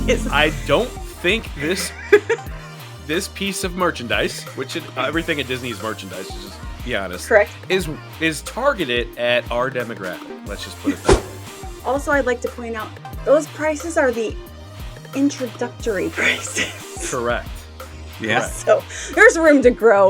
I don't think this piece of merchandise, which everything at Disney is merchandise, to just be honest, correct, is targeted at our demographic. Let's just put it that way. Also, I'd like to point out those prices are the introductory prices. Correct. Yeah. Correct. So there's room to grow.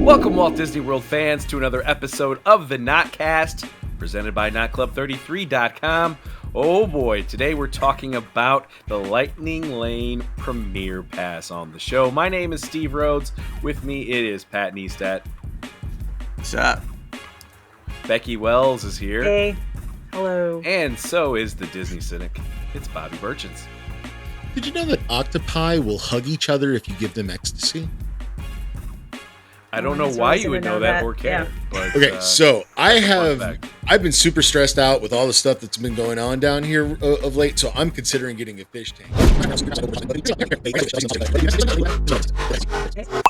Welcome, Walt Disney World fans, to another episode of the Notcast, presented by NotClub33.com. Oh boy, today we're talking about the Lightning Lane Premier Pass on the show. My name is Steve Rhodes. With me, it is Pat Neistat. What's up? Becky Wells is here. Hey. Hello. And so is the Disney Cynic. It's Bobby Burchins. Did you know that octopi will hug each other if you give them ecstasy? I don't know why you would know that or care. Yeah. But, Okay, so I've been super stressed out with all the stuff that's been going on down here of late, so I'm considering getting a fish tank.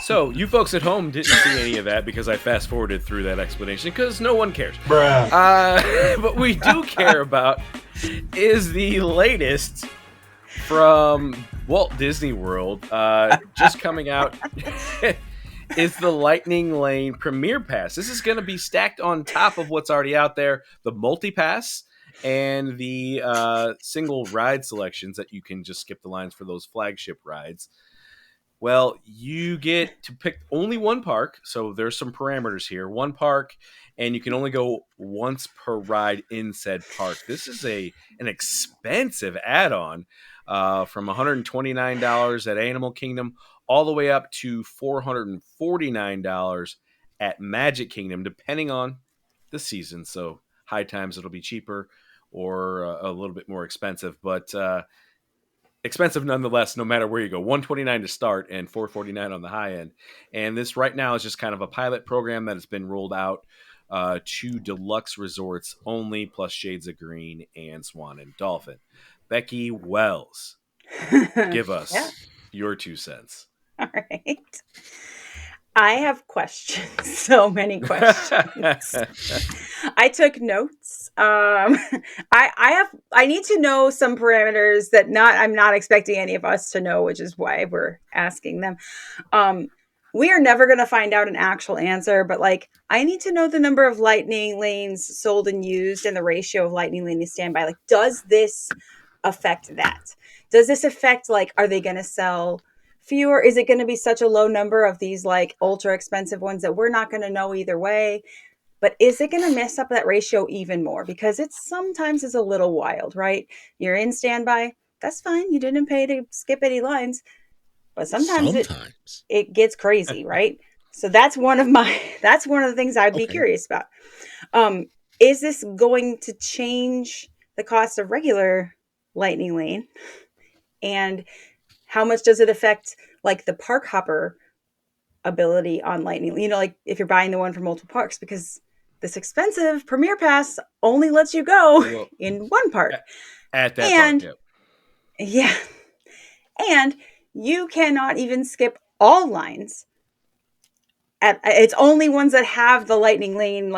So, you folks at home didn't see any of that because I fast-forwarded through that explanation because no one cares. But we do care about is the latest from Walt Disney World, just coming out, is the Lightning Lane Premier Pass. This is going to be stacked on top of what's already out there, the multi-pass and the single ride selections that you can just skip the lines for those flagship rides. Well, you get to pick only one park, so there's some parameters here. One park, and you can only go once per ride in said park. This is an expensive add-on from $129 at Animal Kingdom all the way up to $449 at Magic Kingdom, depending on the season. So high times it'll be cheaper or a little bit more expensive, but expensive nonetheless, no matter where you go. $129 to start and $449 on the high end. And this right now is just kind of a pilot program that has been rolled out to deluxe resorts only, plus Shades of Green and Swan and Dolphin. Becky Wells, give us your 2 cents. All right. I have questions. So many questions. I took notes. I need to know some parameters that I'm not expecting any of us to know, which is why we're asking them. We are never going to find out an actual answer, but I need to know the number of Lightning lanes sold and used and the ratio of Lightning lane to standby. Does this affect that? Does this affect are they going to sell fewer? Is it going to be such a low number of these ultra expensive ones that we're not going to know either way? But is it going to mess up that ratio even more? Because sometimes it's a little wild, right? You're in standby. That's fine. You didn't pay to skip any lines. But sometimes it gets crazy, right? So that's one of the things I'd be curious about. Is this going to change the cost of regular Lightning Lane? And how much does it affect the park hopper ability on Lightning? If you're buying the one for multiple parks, because this expensive Premier Pass only lets you go in one park. At that park, yeah. And you cannot even skip all lines. It's only ones that have the Lightning Lane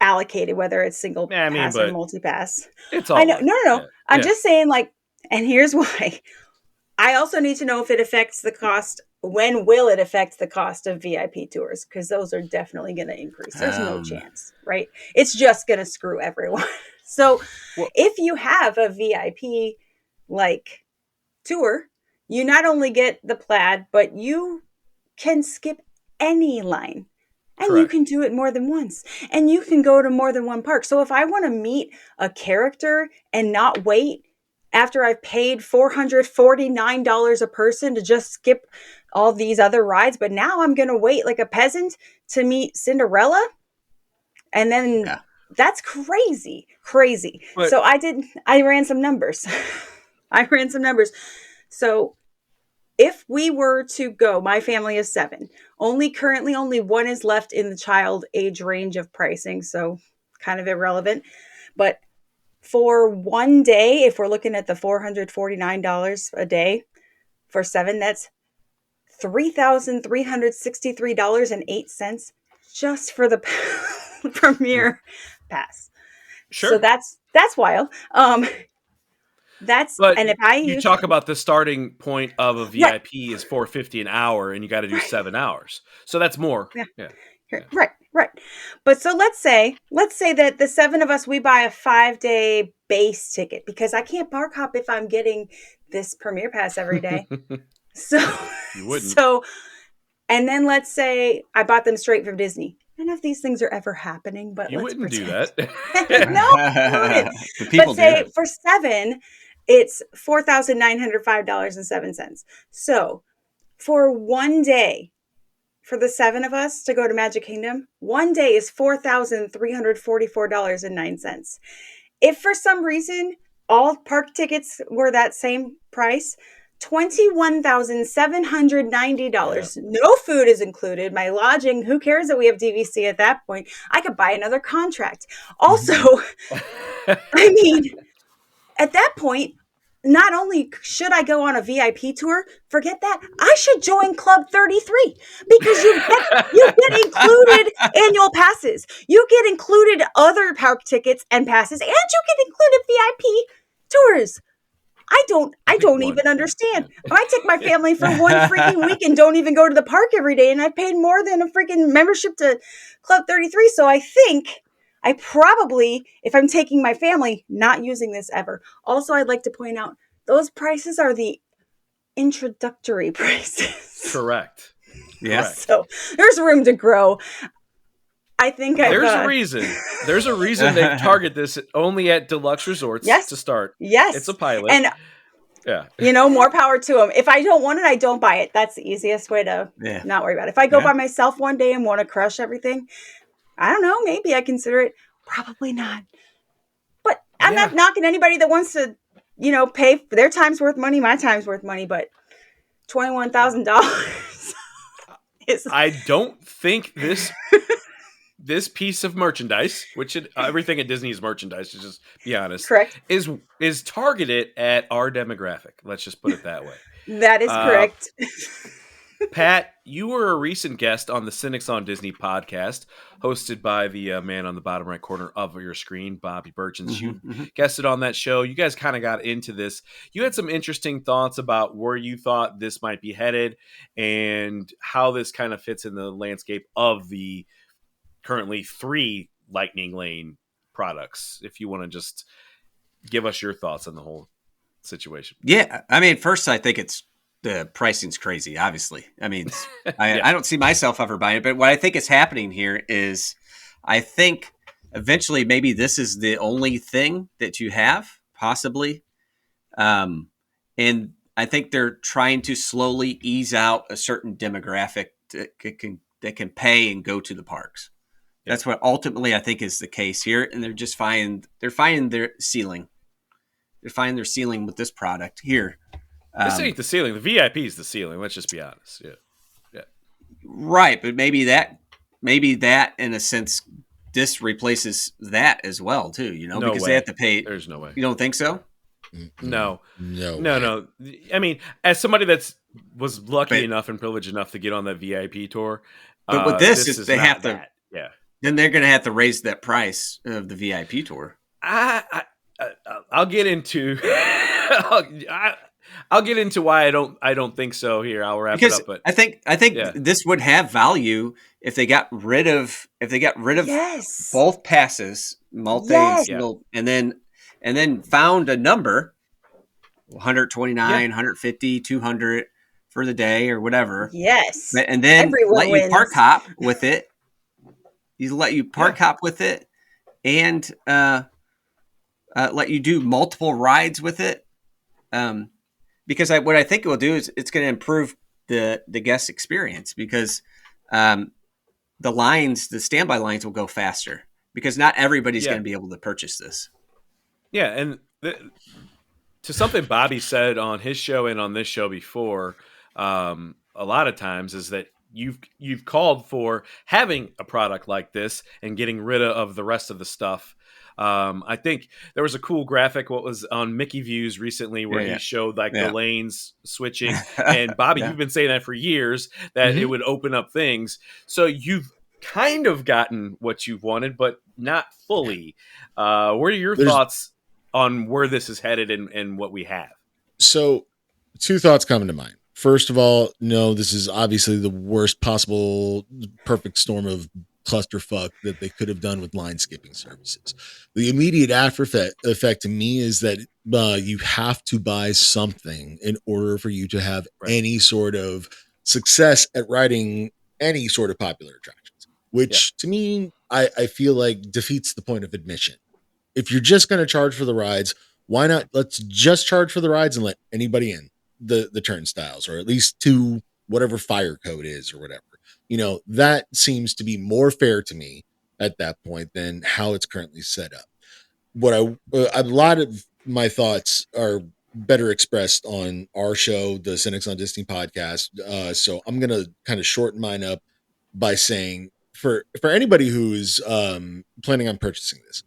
allocated, whether it's single pass or multi-pass. It's all I know. No. I'm just saying and here's why. I also need to know if it affects the cost. When will it affect the cost of VIP tours? Because those are definitely going to increase. There's no chance, right? It's just going to screw everyone. So if you have a VIP tour, you not only get the plaid, but you can skip any line. And Correct. You can do it more than once. And you can go to more than one park. So if I want to meet a character and not wait after I've paid $449 a person to just skip all these other rides, but now I'm going to wait like a peasant to meet Cinderella. And then that's crazy. But, so I ran some numbers. So if we were to go, my family is 7. Currently only one is left in the child age range of pricing. So kind of irrelevant. But for one day, if we're looking at the $449 a day for 7, that's $3,363.08 just for the Premier Pass. Sure. So that's wild. But and if I you use talk about the starting point of a VIP is $4.50 an hour, and you got to do 7 hours. So that's more. Yeah. Right. But so let's say that the 7 of us, we buy a 5-day base ticket, because I can't park hop if I'm getting this Premier Pass every day. So You wouldn't. And then let's say I bought them straight from Disney. I don't know if these things are ever happening, but You let's wouldn't pretend. do that. No, I wouldn't. The people But say do. for 7, it's $4,905.07. So for one day, for the 7 of us to go to Magic Kingdom, one day is $4,344.09. If for some reason all park tickets were that same price, $21,790. No food is included. My lodging, who cares that we have DVC at that point? I could buy another contract. Also, I mean, at that point, not only should I go on a VIP tour, forget that, I should join Club 33, because you get included annual passes. You get included other park tickets and passes, and you get included VIP tours. I don't even understand. Yeah. I take my family for one freaking week and don't even go to the park every day, and I paid more than a freaking membership to Club 33. So I think I probably, if I'm taking my family, not using this ever. Also, I'd like to point out, those prices are the introductory prices. Correct. Yes. So there's room to grow. I think there's a reason. There's a reason they target this only at deluxe resorts to start. Yes. It's a pilot. And more power to them. If I don't want it, I don't buy it. That's the easiest way to not worry about it. If I go by myself one day and want to crush everything, I don't know, maybe I consider it. Probably not. But I'm not knocking anybody that wants to, pay their time's worth money, my time's worth money, but $21,000 is... I don't think this piece of merchandise, which everything at Disney is merchandise, to just be honest, correct, is targeted at our demographic. Let's just put it that way. That is correct. Pat, you were a recent guest on the Cynics on Disney podcast, hosted by the man on the bottom right corner of your screen, Bobby Burchins. You guested on that show. You guys kind of got into this. You had some interesting thoughts about where you thought this might be headed and how this kind of fits in the landscape of the currently 3 Lightning Lane products. If you want to just give us your thoughts on the whole situation. Yeah. I mean, first, I think the pricing's crazy, obviously. I mean, I don't see myself ever buying it, but what I think is happening here is I think eventually maybe this is the only thing that you have, possibly. And I think they're trying to slowly ease out a certain demographic that can pay and go to the parks. Yeah. That's what ultimately I think is the case here. And they're just finding their ceiling. They're finding their ceiling with this product here. This ain't the ceiling. The VIP is the ceiling. Let's just be honest. Yeah. Right, but maybe that in a sense, this replaces that as well too. Because they have to pay. There's no way. You don't think so? No. I mean, as somebody was lucky enough and privileged enough to get on that VIP tour, but with this they have to. That. Yeah. Then they're going to have to raise that price of the VIP tour. I'll get into. I'll get into why I don't think so here. I'll wrap it up. But I think this would have value if they got rid of both passes, single, and then found a number, 129, 150, 200 for the day or whatever. Yes. And then everyone you park hop with it. Let you park hop with it and let you do multiple rides with it. Because what I think it will do is it's going to improve the guest experience because the standby lines will go faster because not everybody's going to be able to purchase this. Yeah, and to something Bobby said on his show and on this show before, a lot of times is that you've called for having a product like this and getting rid of the rest of the stuff. I think there was a cool graphic what was on Mickey Views recently where he showed the lanes switching. And Bobby, you've been saying that for years that it would open up things. So you've kind of gotten what you've wanted, but not fully. What are your thoughts on where this is headed and what we have? So, two thoughts coming to mind. First of all, no, this is obviously the worst possible perfect storm of clusterfuck that they could have done with line skipping services. The immediate after effect to me is that you have to buy something in order for you to have any sort of success at riding any sort of popular attractions, which to me, I feel like defeats the point of admission. If you're just going to charge for the rides, why not let's just charge for the rides and let anybody in the turnstiles, or at least to whatever fire code is or whatever. That seems to be more fair to me at that point than how it's currently set up. A lot of my thoughts are better expressed on our show, the Cynics on Disney podcast. So I'm going to kind of shorten mine up by saying for anybody who's planning on purchasing this,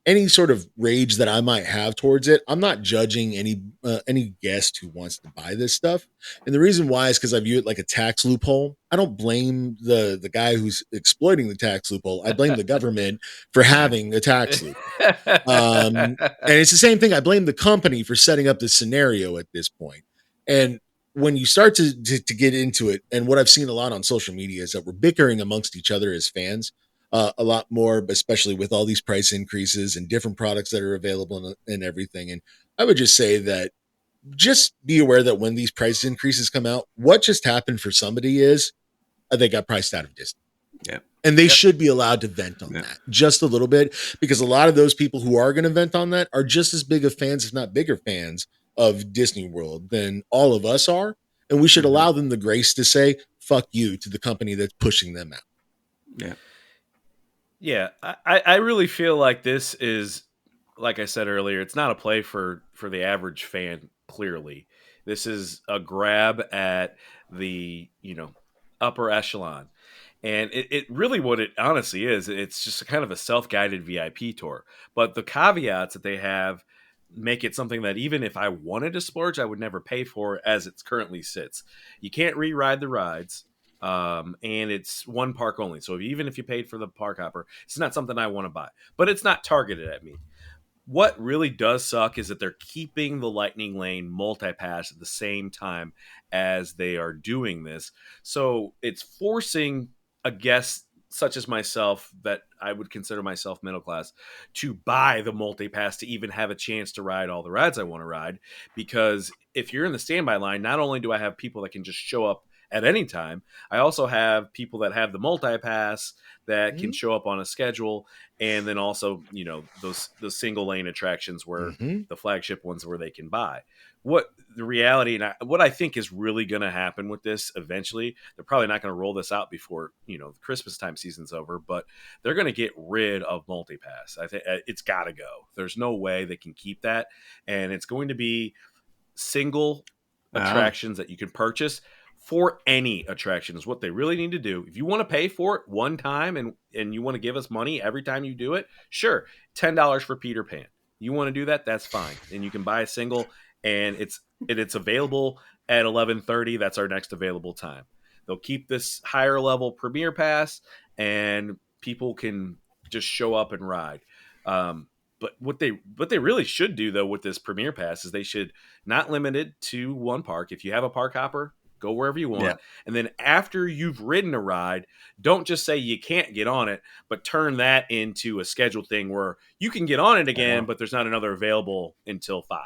any sort of rage that I might have towards it, I'm not judging any guest who wants to buy this stuff. And the reason why is because I view it like a tax loophole. I don't blame the guy who's exploiting the tax loophole. I blame the government for having a tax loophole. And it's the same thing. I blame the company for setting up this scenario at this point. And when you start to get into it, and what I've seen a lot on social media is that we're bickering amongst each other as fans. A lot more, especially with all these price increases and different products that are available and everything. And I would just say that just be aware that when these price increases come out, what just happened for somebody is they got priced out of Disney. Yeah. And they should be allowed to vent on that just a little bit, because a lot of those people who are going to vent on that are just as big of fans, if not bigger fans of Disney World than all of us are. And we should allow them the grace to say, fuck you to the company that's pushing them out. Yeah. Yeah, I really feel like this is, like I said earlier, it's not a play for the average fan, clearly. This is a grab at the, upper echelon. And it really, what it honestly is, it's just a kind of a self-guided VIP tour. But the caveats that they have make it something that even if I wanted to splurge, I would never pay for as it currently sits. You can't re-ride the rides. And it's one park only. So even if you paid for the park hopper, it's not something I want to buy, but it's not targeted at me. What really does suck is that they're keeping the Lightning Lane multi-pass at the same time as they are doing this. So it's forcing a guest such as myself, that I would consider myself middle class, to buy the multi-pass to even have a chance to ride all the rides I want to ride. Because if you're in the standby line, not only do I have people that can just show up at any time, I also have people that have the multi-pass that can show up on a schedule, and then also, those single lane attractions where the flagship ones where they can buy. What the reality and what I think is really going to happen with this eventually, they're probably not going to roll this out before the Christmas time season's over, but they're going to get rid of multi-pass. I think it's got to go. There's no way they can keep that, and it's going to be single attractions that you can purchase for any attraction is what they really need to do. If you want to pay for it one time and you want to give us money every time you do it, sure, $10 for Peter Pan. You want to do that? That's fine. And you can buy a single, and it's available at 11:30. That's our next available time. They'll keep this higher level Premier Pass, and people can just show up and ride. But what they really should do though with this Premier Pass is they should not limit it to one park. If you have a park hopper, go wherever you want. Yeah. And then after you've ridden a ride, don't just say you can't get on it, but turn that into a scheduled thing where you can get on it again, but there's not another available until 5.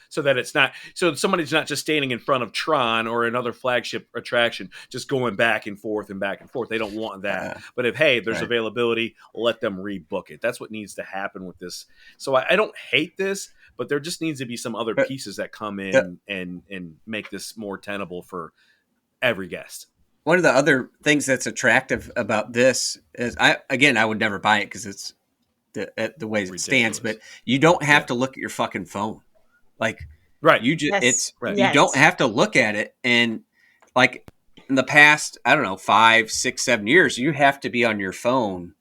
So that it's not, so somebody's not just standing in front of Tron or another flagship attraction, just going back and forth and back and forth. They don't want that. But if, hey, there's availability, let them rebook it. That's what needs to happen with this. So I don't hate this, but there just needs to be some other pieces that come in and make this more tenable for every guest. One of the other things that's attractive about this is, I would never buy it because it's the way it stands, but you don't have to look at your fucking phone. Like, right. You just, you don't have to look at it. And like in the past, I don't know, 5, 6, 7 years, you have to be on your phone,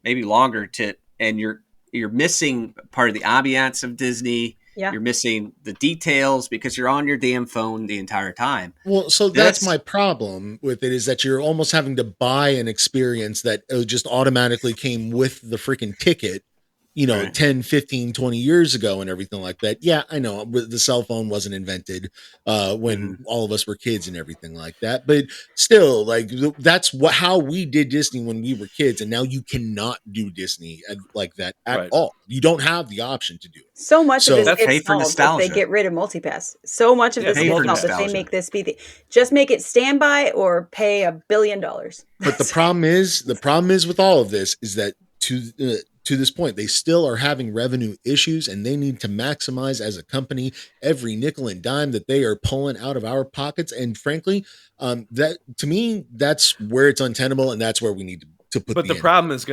maybe longer and you're missing part of the ambiance of Disney. Yeah. You're missing the details because you're on your damn phone the entire time. Well, so that's my problem with it, is that you're almost having to buy an experience that just automatically came with the freaking ticket, Right. 10, 15, 20 years ago and everything like that. Yeah, I know the cell phone wasn't invented when all of us were kids and everything like that. But still, like, that's how we did Disney when we were kids. And now you cannot do Disney like that at all. You don't have the option to do it. So much of this pay gets for solved if nostalgia. they get rid of multipass. So much of this pay gets for solved if they nostalgia. make this be just make it standby or pay $1 billion. But the problem is with all of this is that to this point, they still are having revenue issues, and they need to maximize as a company every nickel and dime that they are pulling out of our pockets. And frankly, that to me, that's where it's untenable, and that's where we need to put. But the problem is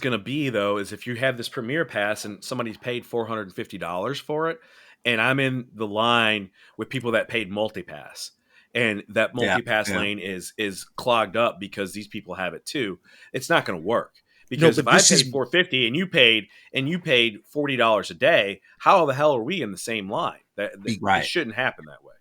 gonna be though, is if you have this Premier Pass and somebody's paid $450 for it, and I'm in the line with people that paid multipass, and that multipass lane is clogged up because these people have it too, it's not going to work. Because if I paid $450 and you paid $40 a day, how the hell are we in the same line? It shouldn't happen that way.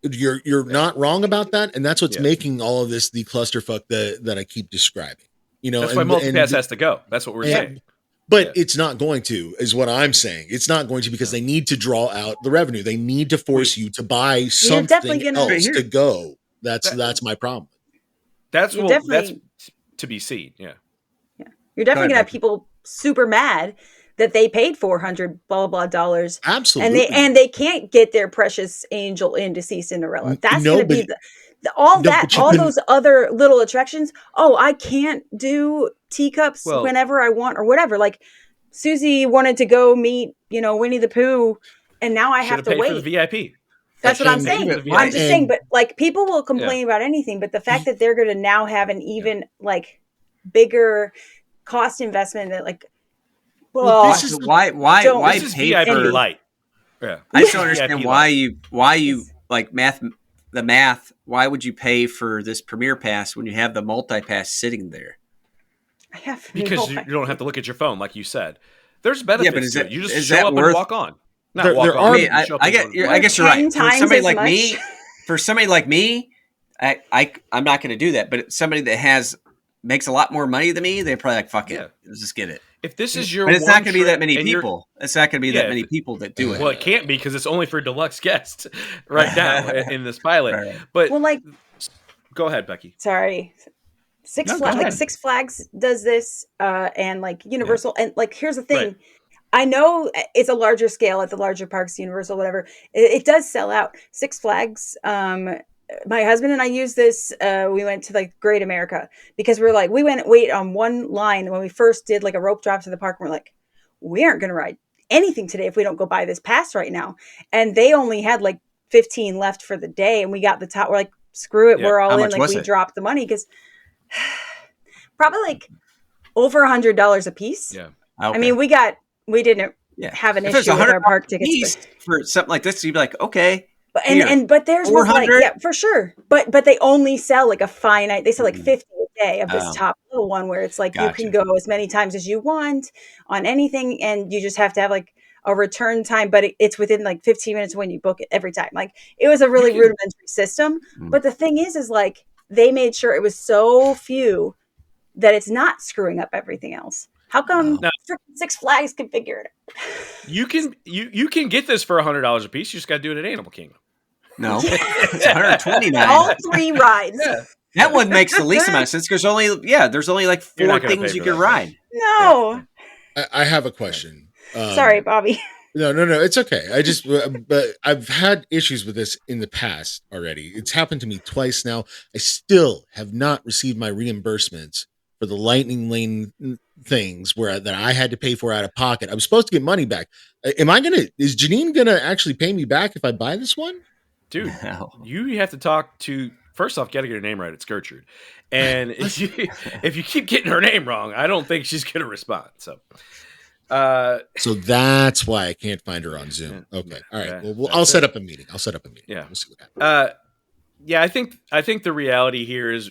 You're not wrong about that, and that's what's making all of this the clusterfuck that I keep describing. That's why multipass has to go. That's what we're saying. But it's not going to, is what I'm saying. It's not going to, because they need to draw out the revenue. They need to force you to buy something else to go. That's my problem. That's to be seen. Yeah. You're definitely gonna have people super mad that they paid $400 blah blah dollars. Absolutely. And they can't get their precious angel in to see Cinderella. That's gonna be all those other little attractions. Oh, I can't do teacups whenever I want or whatever. Like Susie wanted to go meet, Winnie the Pooh, and now I have to wait for the VIP. That's what I'm saying. I'm just saying, but like people will complain about anything, but the fact that they're gonna now have an even like bigger cost investment that this is why pay for light? Yeah, I just don't understand why you like the math. Why would you pay for this Premier Pass when you have the multi-pass sitting there? Because you don't have to look at your phone, like you said. There's benefits to it. You just show up and walk on. I guess you're right. For somebody like me, I'm not going to do that. But somebody that makes a lot more money than me, they're probably like, fuck it, let's just get it. If this is your, but it's not going to be that many people. It's not going to be that many people that do it. Well, it can't be because it's only for deluxe guests right now in this pilot. Right. But go ahead, Becky. Sorry, Six Flags does this, and like Universal, and like here's the thing. Right. I know it's a larger scale at the larger parks, Universal, whatever. It does sell out. Six Flags. My husband and I used this. We went to like Great America because we wait on one line when we first did like a rope drop to the park. We're like, we aren't going to ride anything today if we don't go buy this pass right now. And they only had like 15 left for the day, and we got the top. We're like, screw it, we're all in. Like we dropped the money because probably like over $100 a piece. Yeah, okay. I mean, we didn't have an issue with our park tickets for something like this. You'd be like, okay. But theirs was like, for sure. But they only sell like a finite. They sell like 50 a day of this top little one where it's like you can go as many times as you want on anything, and you just have to have like a return time. But it's within like 15 minutes when you book it every time. Like it was a really rudimentary system. But the thing is like they made sure it was so few that it's not screwing up everything else. How come Six Flags can figure it out? You can get this for $100 a piece. You just got to do it at Animal Kingdom. No, it's $129. All 3 rides. Yeah. That one makes the least amount of sense because there's only like 4 things you can ride. No, I have a question. Sorry, Bobby. No, it's okay. But I've had issues with this in the past already. It's happened to me twice now. I still have not received my reimbursements for the Lightning Lane things that I had to pay for out of pocket. I was supposed to get money back. Is Janine gonna actually pay me back if I buy this one? Dude, you have to talk to, first off, got to get her name right. It's Gertrude. And if you keep getting her name wrong, I don't think she's going to respond. So that's why I can't find her on Zoom. Okay. All right. Well, I'll set up a meeting. Yeah. We'll see what happens. Yeah, I think the reality here is,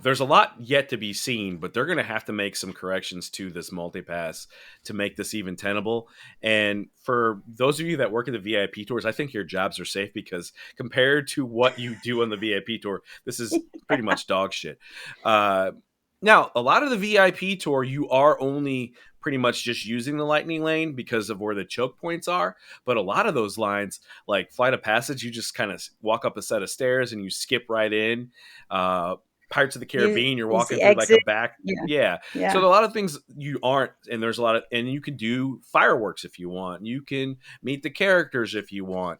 there's a lot yet to be seen, but they're going to have to make some corrections to this multipass to make this even tenable. And for those of you that work at the VIP tours, I think your jobs are safe because compared to what you do on the VIP tour, this is pretty much dog shit. Now, a lot of the VIP tour, you are only pretty much just using the lightning lane because of where the choke points are. But a lot of those lines, like Flight of Passage, you just kind of walk up a set of stairs and you skip right in. Pirates of the Caribbean, you're walking through like a back. Yeah. So a lot of things you aren't, and there's a lot of, and you can do fireworks if you want. You can meet the characters if you want.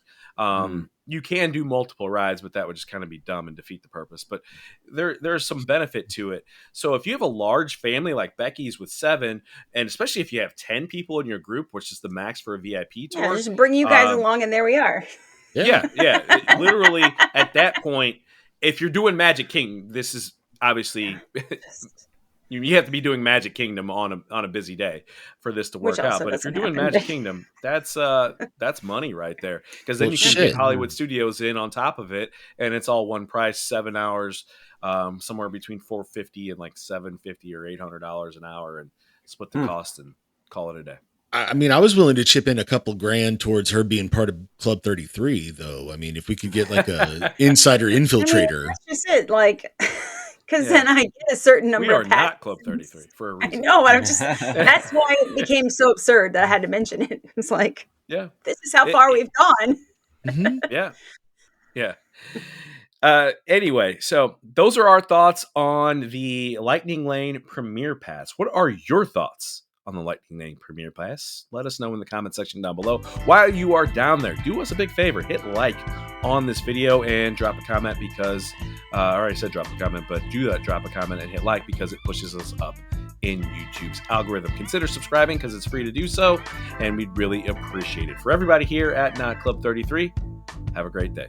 You can do multiple rides, but that would just kind of be dumb and defeat the purpose. But there's some benefit to it. So if you have a large family like Becky's with 7, and especially if you have 10 people in your group, which is the max for a VIP tour, yeah, just bring you guys along, and there we are. Yeah. Literally, at that point, if you're doing Magic Kingdom, this is obviously you have to be doing Magic Kingdom on a busy day for this to work out. But if you're doing Magic Kingdom, that's money right there, because then you can get Hollywood Studios in on top of it, and it's all one price, 7 hours, somewhere between $450 and like $750 or $800 an hour, and split the cost and call it a day. I mean, I was willing to chip in a couple grand towards her being part of Club 33, though. I mean, if we could get like a insider infiltrator. That's just it. Like, because then I get a certain number of We are not Club 33 for a reason. I know. That's why it became so absurd that I had to mention it. It's like, this is how far we've gone. Yeah. Anyway, so those are our thoughts on the Lightning Lane Premier Pass. What are your thoughts on the Lightning Lane Premier Pass? Let us know in the comment section down below. While you are down there, do us a big favor, hit like on this video and drop a comment, because I already said drop a comment, but do that, drop a comment and hit like, because it pushes us up in YouTube's algorithm. Consider subscribing because it's free to do so, and we'd really appreciate it. For everybody here at Not Club 33, have a great day.